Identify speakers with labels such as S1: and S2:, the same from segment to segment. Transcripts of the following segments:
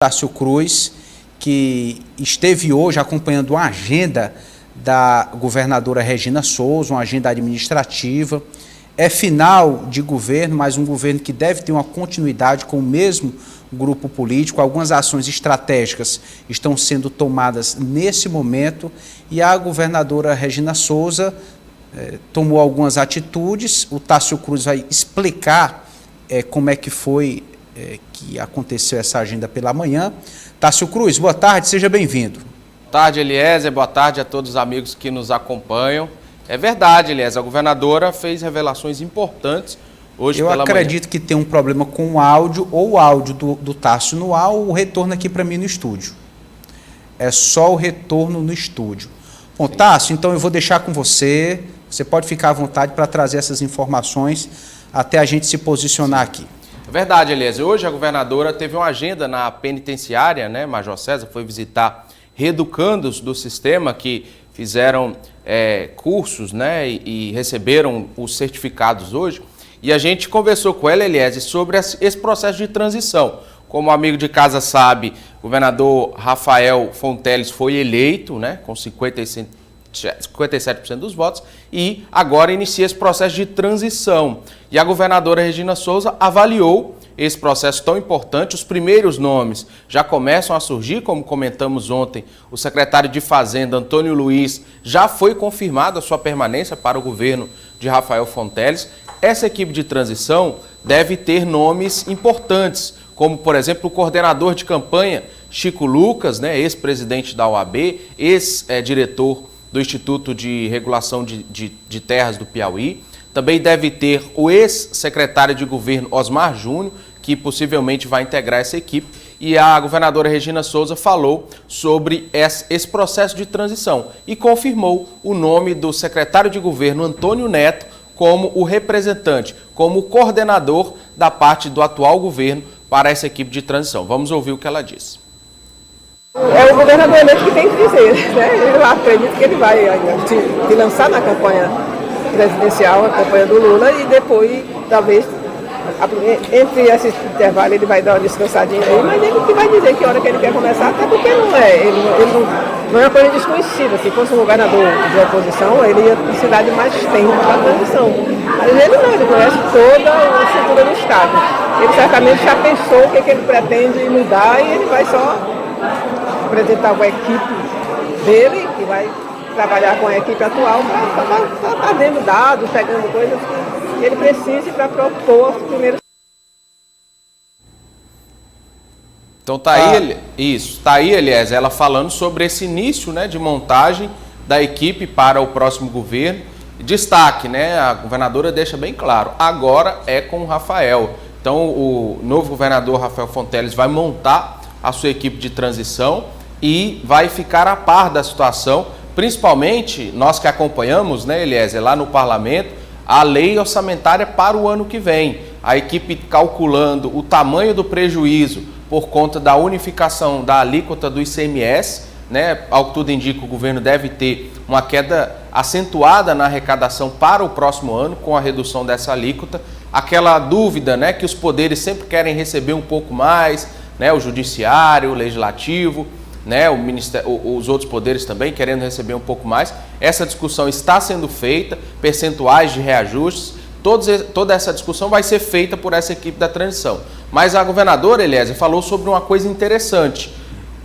S1: Tássio Cruz, que esteve hoje acompanhando uma agenda da governadora Regina Souza, uma agenda administrativa. É final de governo, mas um governo que deve ter uma continuidade com o mesmo grupo político. Algumas ações estratégicas estão sendo tomadas nesse momento e a governadora Regina Souza tomou algumas atitudes. O Tássio Cruz vai explicar como é que foi que aconteceu essa agenda pela manhã. Tássio Cruz, boa tarde, seja bem-vindo.
S2: Boa tarde, Eliezer, boa tarde a todos os amigos que nos acompanham. É verdade, Eliezer, a governadora fez revelações importantes hoje pela manhã. Eu acredito que tem um problema com o áudio, ou o áudio do Tássio no ar, ou o retorno aqui para mim no estúdio. É só o retorno no estúdio. Bom, Tássio, então eu vou deixar com você, você pode ficar à vontade para trazer essas informações até a gente se posicionar aqui. É verdade, Eliezer. Hoje a governadora teve uma agenda na penitenciária, né? Major César foi visitar reeducandos do sistema que fizeram cursos, né? E receberam os certificados hoje. E a gente conversou com ela, Eliezer, sobre esse processo de transição. Como o amigo de casa sabe, o governador Rafael Fonteles foi eleito, né? Com 57% dos votos, e agora inicia esse processo de transição. E a governadora Regina Souza avaliou esse processo tão importante. Os primeiros nomes já começam a surgir, como comentamos ontem, o secretário de Fazenda, Antônio Luiz, já foi confirmada a sua permanência para o governo de Rafael Fonteles. Essa equipe de transição deve ter nomes importantes, como, por exemplo, o coordenador de campanha, Chico Lucas, né, ex-presidente da OAB, ex-diretor do Instituto de Regulação de Terras do Piauí. Também deve ter o ex-secretário de governo Osmar Júnior, que possivelmente vai integrar essa equipe. E a governadora Regina Souza falou sobre esse processo de transição e confirmou o nome do secretário de governo Antônio Neto como o representante, como o coordenador da parte do atual governo para essa equipe de transição. Vamos ouvir o que ela disse.
S3: É o governador eleito que tem que dizer, né? Eu acredito que ele vai se lançar na campanha presidencial, a campanha do Lula, e depois, talvez, entre esse intervalo, ele vai dar uma descansadinha aí, mas ele que vai dizer que hora que ele quer começar, até porque não é uma coisa desconhecida. Se fosse um governador de oposição, ele ia precisar de mais tempo para a transição. Mas ele não, ele conhece toda a estrutura do Estado. Ele certamente já pensou o que ele pretende mudar e ele vai só apresentar uma equipe dele, que vai trabalhar com a equipe atual, para estar vendo dados, pegando coisas que ele precise para propor os primeiros.
S2: Então tá aí, tá aí, Eliezer, ela falando sobre esse início, né, de montagem da equipe para o próximo governo. Destaque, né, a governadora deixa bem claro, agora é com o Rafael. Então o novo governador Rafael Fonteles vai montar a sua equipe de transição e vai ficar a par da situação, principalmente nós que acompanhamos, né, Eliezer, lá no parlamento, a lei orçamentária para o ano que vem. A equipe calculando o tamanho do prejuízo por conta da unificação da alíquota do ICMS, né, ao que tudo indica, o governo deve ter uma queda acentuada na arrecadação para o próximo ano com a redução dessa alíquota. Aquela dúvida, né, que os poderes sempre querem receber um pouco mais, né, o judiciário, o legislativo, né, os outros poderes também querendo receber um pouco mais. Essa discussão está sendo feita, percentuais de reajustes, toda essa discussão vai ser feita por essa equipe da transição. Mas a governadora, Eliezer, falou sobre uma coisa interessante.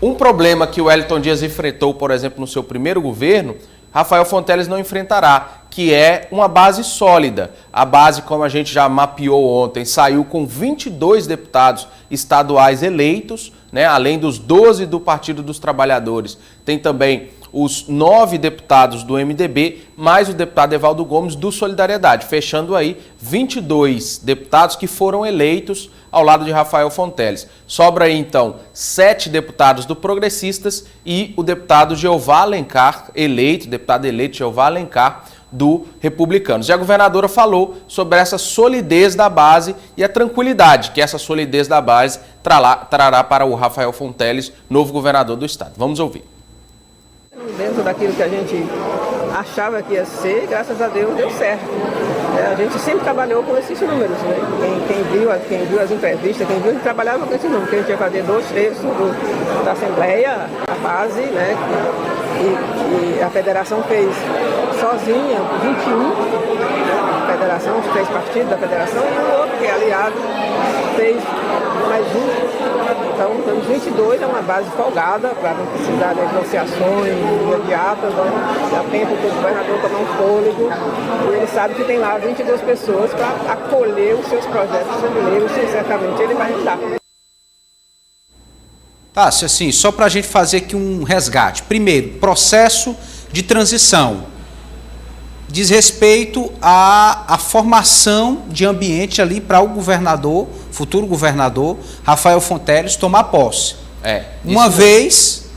S2: Um problema que o Wellington Dias enfrentou, por exemplo, no seu primeiro governo, Rafael Fonteles não enfrentará, que é uma base sólida. A base, como a gente já mapeou ontem, saiu com 22 deputados estaduais eleitos, né, além dos 12 do Partido dos Trabalhadores. Tem também os 9 deputados do MDB, mais o deputado Evaldo Gomes do Solidariedade, fechando aí 22 deputados que foram eleitos ao lado de Rafael Fonteles. Sobra aí, então, 7 deputados do Progressistas e o deputado Jeová Alencar, deputado eleito Jeová Alencar, do Republicanos. E a governadora falou sobre essa solidez da base e a tranquilidade que essa solidez da base trará para o Rafael Fonteles, novo governador do estado. Vamos ouvir.
S3: Dentro daquilo que a gente achava que ia ser, graças a Deus deu certo. A gente sempre trabalhou com esses números, né? Quem viu as entrevistas, quem viu, a gente trabalhava com esses números, que a gente ia fazer 2/3 da Assembleia, a base, né? E a federação fez sozinha 21, a federação, os 3 partidos da federação, e o outro, que é aliado, fez mais um. Então, temos 22, é uma base folgada, para não precisar de negociações imediatas, né? Dá tempo para o governador tomar um fôlego, e ele sabe que tem lá 22 pessoas para acolher os seus projetos brasileiros, e certamente ele vai ajudar.
S1: Tássio, assim, só para a gente fazer aqui um resgate. Primeiro, processo de transição. Diz respeito à formação de ambiente ali para o governador, futuro governador, Rafael Fonteles, tomar posse. Uma vez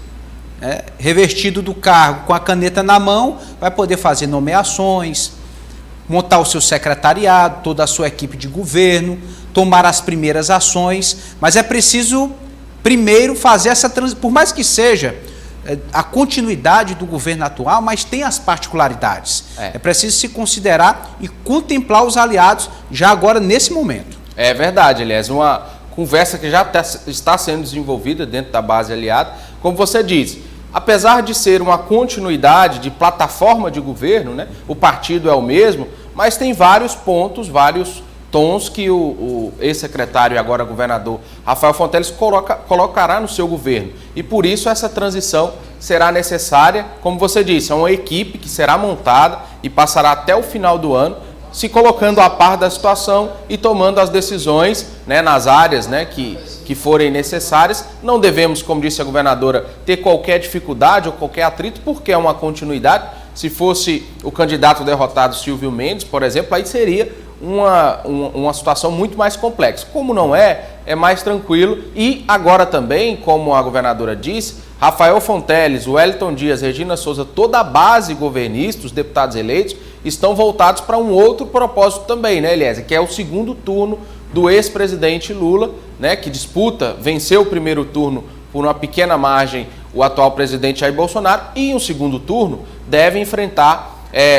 S1: revestido do cargo com a caneta na mão, vai poder fazer nomeações, montar o seu secretariado, toda a sua equipe de governo, tomar as primeiras ações, mas é preciso primeiro fazer essa transição, por mais que seja a continuidade do governo atual, mas tem as particularidades. É preciso se considerar e contemplar os aliados já agora nesse momento. É verdade, aliás, uma conversa que já está sendo desenvolvida dentro da base aliada. Como você disse, apesar de ser uma continuidade de plataforma de governo, né, o partido é o mesmo, mas tem vários pontos, vários tons que o ex-secretário e agora governador Rafael Fonteles colocará no seu governo. E por isso essa transição será necessária, como você disse, é uma equipe que será montada e passará até o final do ano, se colocando a par da situação e tomando as decisões, né, nas áreas, né, que forem necessárias. Não devemos, como disse a governadora, ter qualquer dificuldade ou qualquer atrito, porque é uma continuidade. Se fosse o candidato derrotado Silvio Mendes, por exemplo, aí seria uma situação muito mais complexa. Como não é mais tranquilo. E agora também, como a governadora disse, Rafael Fonteles, Wellington Dias, Regina Souza, toda a base governista, os deputados eleitos, estão voltados para um outro propósito também, né, Eliezer? Que é o segundo turno do ex-presidente Lula, né, que venceu o primeiro turno por uma pequena margem o atual presidente Jair Bolsonaro, e em um segundo turno deve enfrentar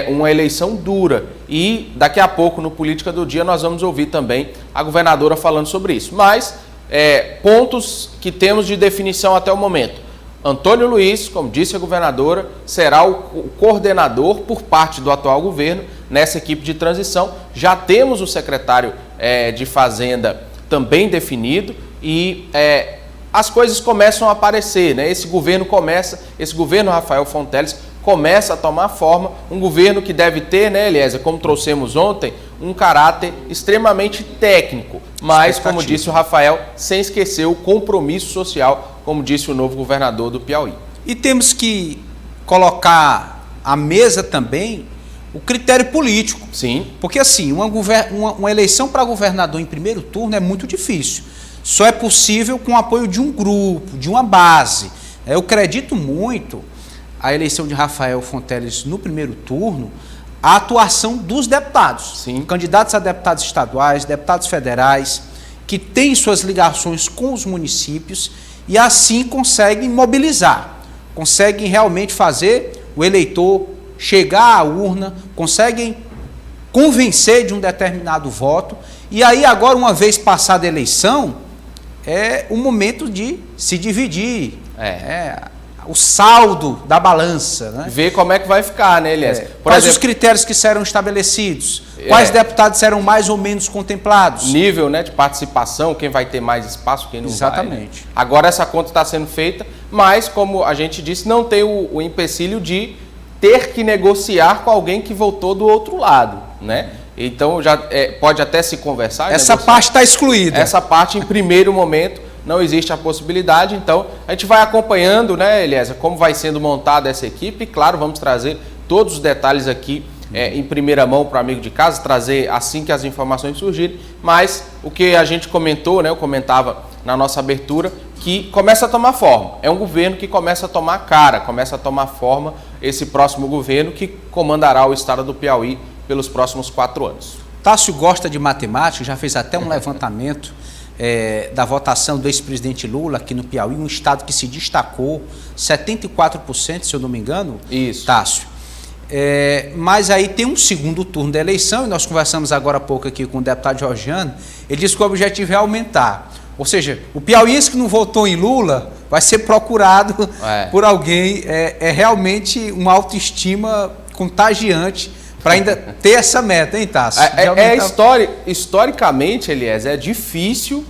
S1: uma eleição dura. E daqui a pouco, no Política do Dia, nós vamos ouvir também a governadora falando sobre isso. Mas pontos que temos de definição até o momento. Antônio Luiz, como disse a governadora, será o coordenador por parte do atual governo nessa equipe de transição. Já temos o secretário de Fazenda também definido e as coisas começam a aparecer, né? Esse governo Rafael Fonteles começa a tomar forma, um governo que deve ter, né, Eliezer, como trouxemos ontem, um caráter extremamente técnico, mas, como disse o Rafael, sem esquecer o compromisso social, como disse o novo governador do Piauí. E temos que colocar à mesa também o critério político. Sim. Porque, assim, uma eleição para governador em primeiro turno é muito difícil. Só é possível com o apoio de um grupo, de uma base. Eu acredito muito a eleição de Rafael Fonteles no primeiro turno, a atuação dos deputados. Sim. Candidatos a deputados estaduais, deputados federais, que têm suas ligações com os municípios e assim conseguem mobilizar, conseguem realmente fazer o eleitor chegar à urna, conseguem convencer de um determinado voto. E aí agora, uma vez passada a eleição, é o momento de se dividir. O saldo da balança, né? Ver como é que vai ficar, né, Elias? Quais os critérios que serão estabelecidos? Quais deputados serão mais ou menos contemplados? Nível, né, de participação, quem vai ter mais espaço, quem não vai. Exatamente. Né? Agora essa conta está sendo feita, mas, como a gente disse, não tem o empecilho de ter que negociar com alguém que votou do outro lado, né? Então, já pode até se conversar. Essa parte está excluída. Essa parte, em primeiro momento, não existe a possibilidade. Então, a gente vai acompanhando, né, Eliezer, como vai sendo montada essa equipe. Claro, vamos trazer todos os detalhes aqui em primeira mão para o amigo de casa, trazer assim que as informações surgirem. Mas o que a gente comentou, né, eu comentava na nossa abertura, que começa a tomar forma. É um governo que começa a tomar cara, começa a tomar forma esse próximo governo que comandará o estado do Piauí pelos próximos 4 anos. Tássio gosta de matemática, já fez até um levantamento da votação do ex-presidente Lula aqui no Piauí, um estado que se destacou, 74%, se eu não me engano. Isso. Tássio. Mas aí tem um segundo turno da eleição, e nós conversamos agora há pouco aqui com o deputado Georgiano, ele disse que o objetivo é aumentar. Ou seja, o piauiense que não votou em Lula vai ser procurado por alguém. É realmente uma autoestima contagiante para ainda ter essa meta, hein, Tássio?
S2: Historicamente, Elias, é difícil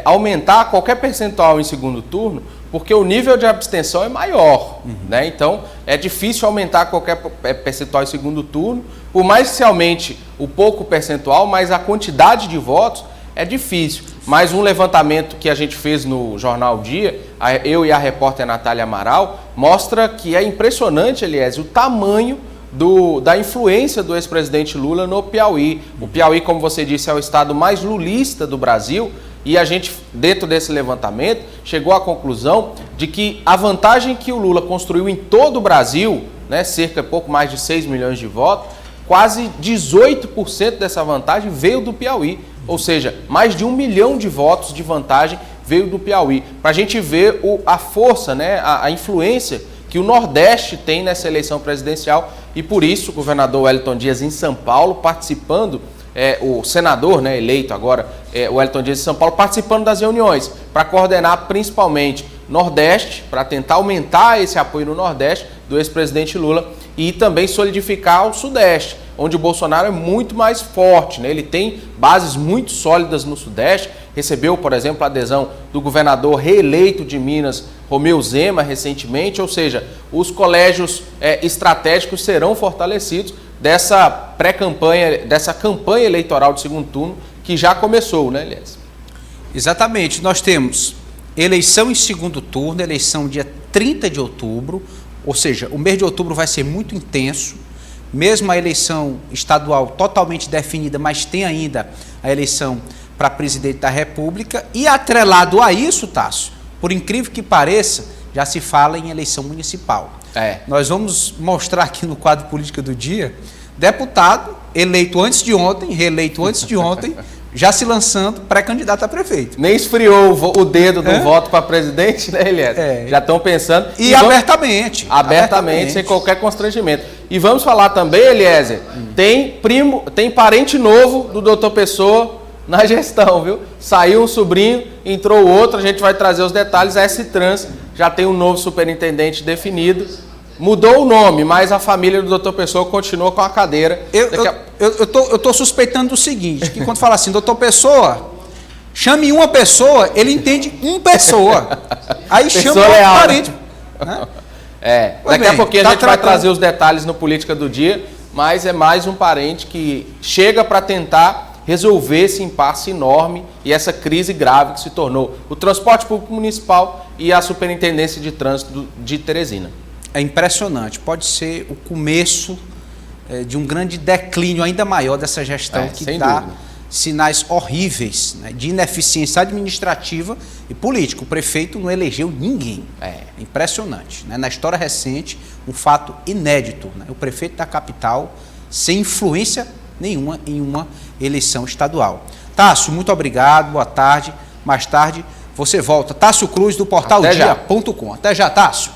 S2: aumentar qualquer percentual em segundo turno, porque o nível de abstenção é maior, né? Então, é difícil aumentar qualquer percentual em segundo turno, por mais que se aumente o pouco percentual, mas a quantidade de votos é difícil. Mas um levantamento que a gente fez no Jornal Dia, eu e a repórter Natália Amaral, mostra que é impressionante, Elias, o tamanho da influência do ex-presidente Lula no Piauí. O Piauí, como você disse, é o estado mais lulista do Brasil, e a gente, dentro desse levantamento, chegou à conclusão de que a vantagem que o Lula construiu em todo o Brasil, né, cerca de pouco mais de 6 milhões de votos, quase 18% dessa vantagem veio do Piauí. Ou seja, mais de 1 milhão de votos de vantagem veio do Piauí. Para a gente ver a força, né, a influência que o Nordeste tem nessa eleição presidencial, e por isso o governador Wellington Dias em São Paulo participando, o senador, né, eleito agora, o Wellington Dias em São Paulo, participando das reuniões para coordenar principalmente Nordeste, para tentar aumentar esse apoio no Nordeste do ex-presidente Lula, e também solidificar o Sudeste, onde o Bolsonaro é muito mais forte, né? Ele tem bases muito sólidas no Sudeste, recebeu, por exemplo, a adesão do governador reeleito de Minas, Romeu Zema, recentemente, ou seja, os colégios estratégicos serão fortalecidos dessa pré-campanha, dessa campanha eleitoral de segundo turno, que já começou, né, Elias?
S1: Exatamente, nós temos eleição em segundo turno, eleição dia 30 de outubro, ou seja, o mês de outubro vai ser muito intenso, mesmo a eleição estadual totalmente definida, mas tem ainda a eleição para presidente da República, e atrelado a isso, Tássio, por incrível que pareça, já se fala em eleição municipal. Nós vamos mostrar aqui no quadro Política do Dia, deputado eleito antes de ontem, reeleito antes de ontem, já se lançando pré-candidato a prefeito.
S2: Nem esfriou o dedo do voto para presidente, né, Elias? Já estão pensando.
S1: E abertamente.
S2: Abertamente, sem qualquer constrangimento. E vamos falar também, Eliezer, tem parente novo do doutor Pessoa na gestão, viu? Saiu um sobrinho, entrou outro, a gente vai trazer os detalhes. A S-Trans já tem um novo superintendente definido. Mudou o nome, mas a família do doutor Pessoa continua com a cadeira.
S1: Eu tô suspeitando do seguinte, que quando fala assim, doutor Pessoa, chame uma pessoa, ele entende uma pessoa. Aí chama um parente. Né?
S2: Daqui a pouquinho a gente vai trazer os detalhes no Política do Dia, mas é mais um parente que chega para tentar resolver esse impasse enorme e essa crise grave que se tornou o transporte público municipal e a Superintendência de Trânsito de Teresina.
S1: É impressionante, pode ser o começo de um grande declínio ainda maior dessa gestão que dá sinais horríveis, né, de ineficiência administrativa e política. O prefeito não elegeu ninguém. É impressionante. Né? Na história recente, um fato inédito. Né? O prefeito da capital sem influência nenhuma em uma eleição estadual. Tássio, muito obrigado, boa tarde. Mais tarde você volta. Tássio Cruz, do portal dia.com. Até já, Tássio.